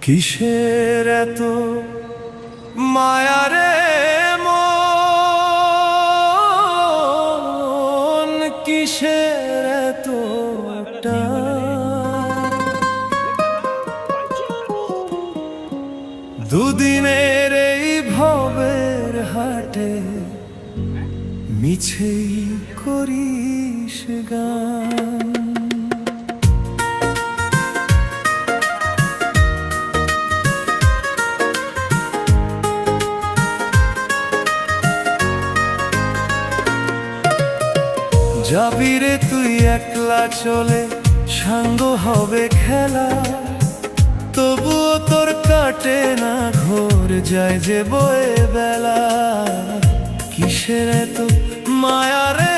কিসের এত মায়ারে মন, কিসের এত দুদিনের এই ভবের হাটে মিছেই করিস গান। যাবি রে তুই একলা চলে, সাঙ্গ হবে খেলা, তবুও তোর কাটে না ঘোর, যায় যে বয়ে বেলা। কিসের এত মায়া রে